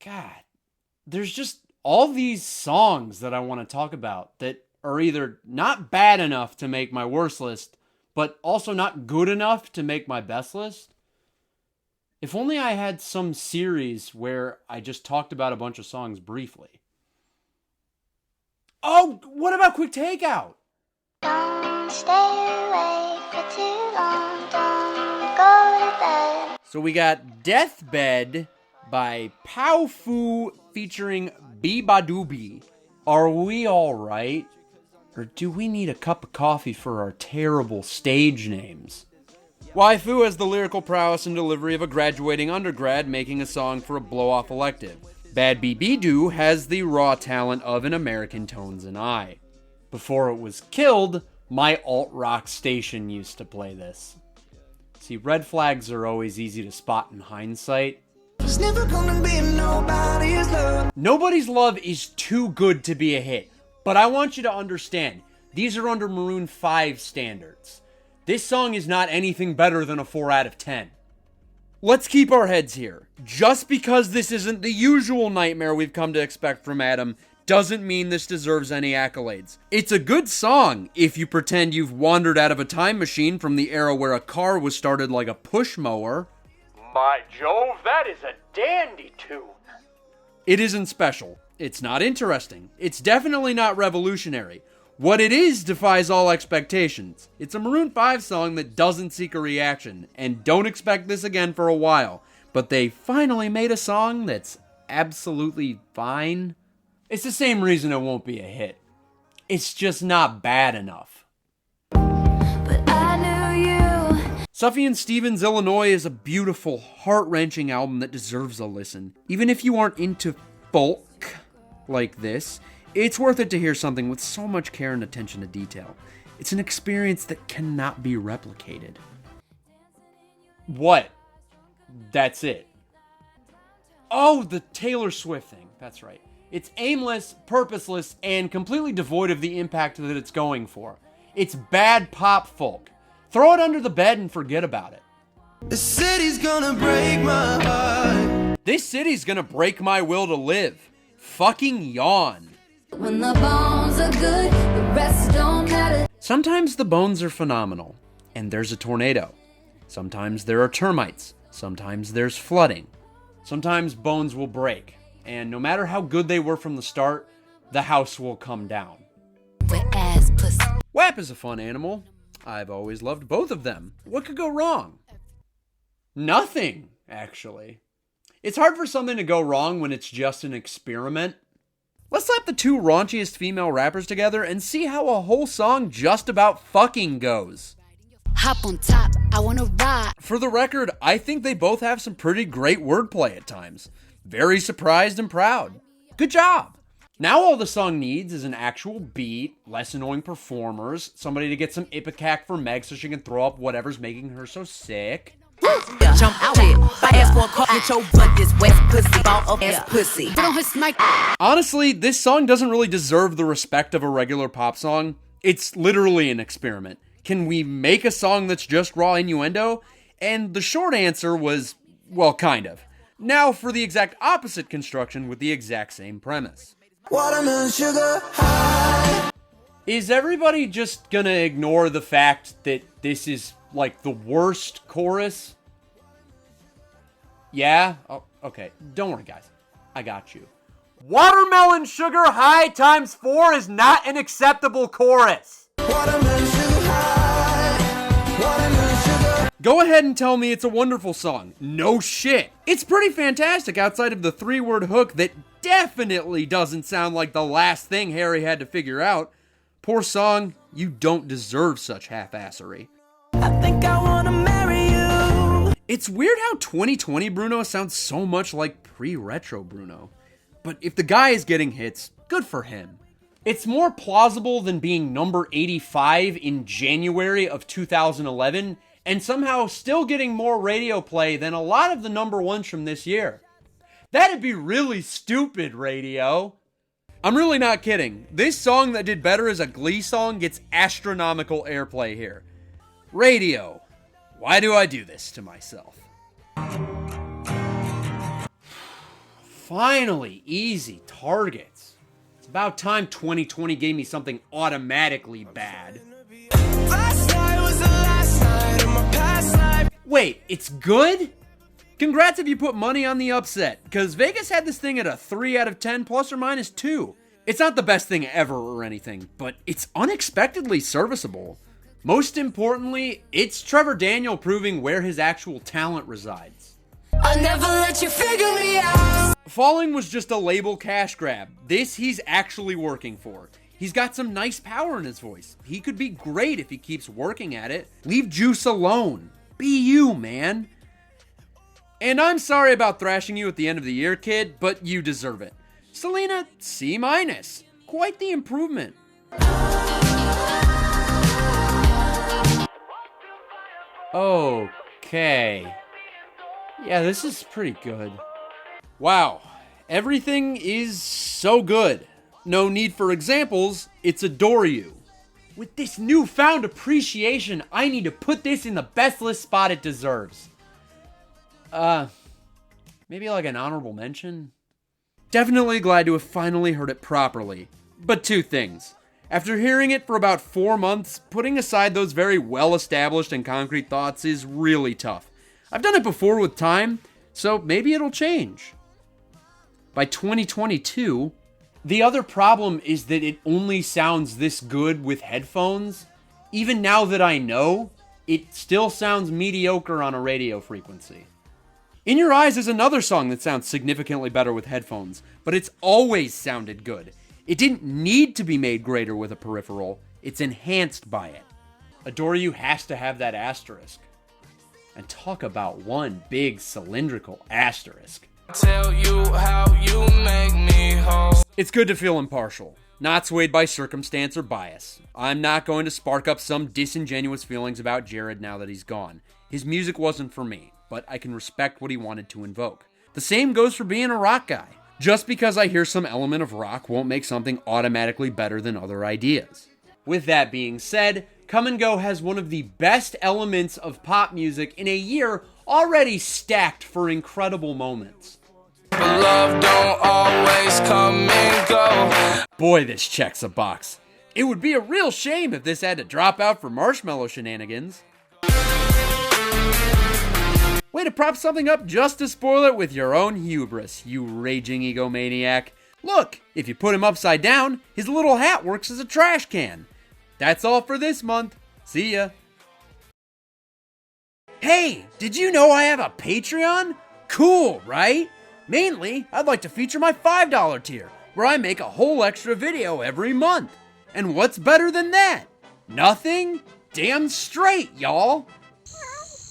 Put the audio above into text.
God, there's just all these songs that I want to talk about that are either not bad enough to make my worst list, but also not good enough to make my best list. If only I had some series where I just talked about a bunch of songs briefly. Oh, what about Quick Takeout? Don't stay awake for too long, don't go to bed. So we got Deathbed by Powfu featuring Beabadoobee. Are we alright? Or do we need a cup of coffee for our terrible stage names? Waifu has the lyrical prowess and delivery of a graduating undergrad making a song for a blow-off elective. Bad Beabadoobee has the raw talent of an American Tones and I. Before it was killed, my alt-rock station used to play this. See, red flags are always easy to spot in hindsight. It's never gonna be nobody's love. Nobody's Love is too good to be a hit, but I want you to understand, these are under Maroon 5 standards. This song is not anything better than a 4 out of 10. Let's keep our heads here. Just because this isn't the usual nightmare we've come to expect from Adam, doesn't mean this deserves any accolades. It's a good song if you pretend you've wandered out of a time machine from the era where a car was started like a push mower. By Jove, that is a dandy tune. It isn't special. It's not interesting. It's definitely not revolutionary. What it is defies all expectations. It's a Maroon 5 song that doesn't seek a reaction, and don't expect this again for a while. But they finally made a song that's absolutely fine. It's the same reason it won't be a hit. It's just not bad enough. But I knew you. Sufjan Stevens' Illinois is a beautiful, heart-wrenching album that deserves a listen. Even if you aren't into folk like this, it's worth it to hear something with so much care and attention to detail. It's an experience that cannot be replicated. What? That's it. Oh, the Taylor Swift thing. That's right. It's aimless, purposeless, and completely devoid of the impact that it's going for. It's bad pop folk. Throw it under the bed and forget about it. The city's gonna break my heart. This city's gonna break my will to live. Fucking yawn. When the bones are good, the rest don't matter. Sometimes the bones are phenomenal, and there's a tornado. Sometimes there are termites. Sometimes there's flooding. Sometimes bones will break, and no matter how good they were from the start, the house will come down. Wet ass pussy. WAP is a fun animal. I've always loved both of them. What could go wrong? Nothing, actually. It's hard for something to go wrong when it's just an experiment. Let's slap the two raunchiest female rappers together and see how a whole song just about fucking goes. Hop on top, I wanna ride. For the record, I think they both have some pretty great wordplay at times. Very surprised and proud. Good job! Now all the song needs is an actual beat, less annoying performers, somebody to get some ipecac for Meg so she can throw up whatever's making her so sick. Jump out it. Ass for a car, get your butt this wet pussy. Ball up ass pussy. Honestly, this song doesn't really deserve the respect of a regular pop song. It's literally an experiment. Can we make a song that's just raw innuendo? And the short answer was, well, kind of. Now for the exact opposite construction with the exact same premise. Watermelon sugar high. Is everybody just gonna ignore the fact that this is like the worst chorus? Yeah? Oh, okay. Don't worry, guys. I got you. Watermelon sugar high times 4 is not an acceptable chorus. Watermelon sugar high. Watermelon sugar. Go ahead and tell me it's a wonderful song. No shit. It's pretty fantastic outside of the 3-word hook that definitely doesn't sound like the last thing Harry had to figure out. Poor song, you don't deserve such half-assery. I think I wanna marry you. It's weird how 2020 Bruno sounds so much like pre-retro Bruno. But if the guy is getting hits, good for him. It's more plausible than being number 85 in January of 2011 and somehow still getting more radio play than a lot of the number ones from this year. That'd be really stupid, radio. I'm really not kidding. This song that did better as a Glee song gets astronomical airplay here. Radio, why do I do this to myself? Finally, easy targets. It's about time 2020 gave me something automatically bad. Last night was the last night of my past life. Wait, it's good? Congrats if you put money on the upset, because Vegas had this thing at a 3 out of 10 plus or minus 2. It's not the best thing ever or anything, but it's unexpectedly serviceable. Most importantly, it's Trevor Daniel proving where his actual talent resides. I never let you figure me out. Falling was just a label cash grab. This he's actually working for. He's got some nice power in his voice. He could be great if he keeps working at it. Leave Juice alone. Be you, man. And I'm sorry about thrashing you at the end of the year, kid, but you deserve it. Selena, C-. Quite the improvement. Okay. Yeah, this is pretty good. Wow. Everything is so good. No need for examples, it's Adore You. With this newfound appreciation, I need to put this in the best list spot it deserves. Maybe like an honorable mention? Definitely glad to have finally heard it properly. But 2 things. After hearing it for about 4 months, putting aside those very well-established and concrete thoughts is really tough. I've done it before with time, so maybe it'll change. By 2022, the other problem is that it only sounds this good with headphones. Even now that I know, it still sounds mediocre on a radio frequency. In Your Eyes is another song that sounds significantly better with headphones, but it's always sounded good. It didn't need to be made greater with a peripheral, it's enhanced by it. Adore You has to have that asterisk. And talk about one big cylindrical asterisk. Tell you how you make me whole. It's good to feel impartial, not swayed by circumstance or bias. I'm not going to spark up some disingenuous feelings about Jared now that he's gone. His music wasn't for me, but I can respect what he wanted to invoke. The same goes for being a rock guy. Just because I hear some element of rock won't make something automatically better than other ideas. With that being said, Come and Go has one of the best elements of pop music in a year already stacked for incredible moments. But love don't always come and go. Boy, this checks a box. It would be a real shame if this had to drop out for Marshmello shenanigans. Way to prop something up just to spoil it with your own hubris, you raging egomaniac. Look, if you put him upside down, his little hat works as a trash can. That's all for this month. See ya. Hey, did you know I have a Patreon? Cool, right? Mainly, I'd like to feature my $5 tier, where I make a whole extra video every month. And what's better than that? Nothing? Damn straight, y'all.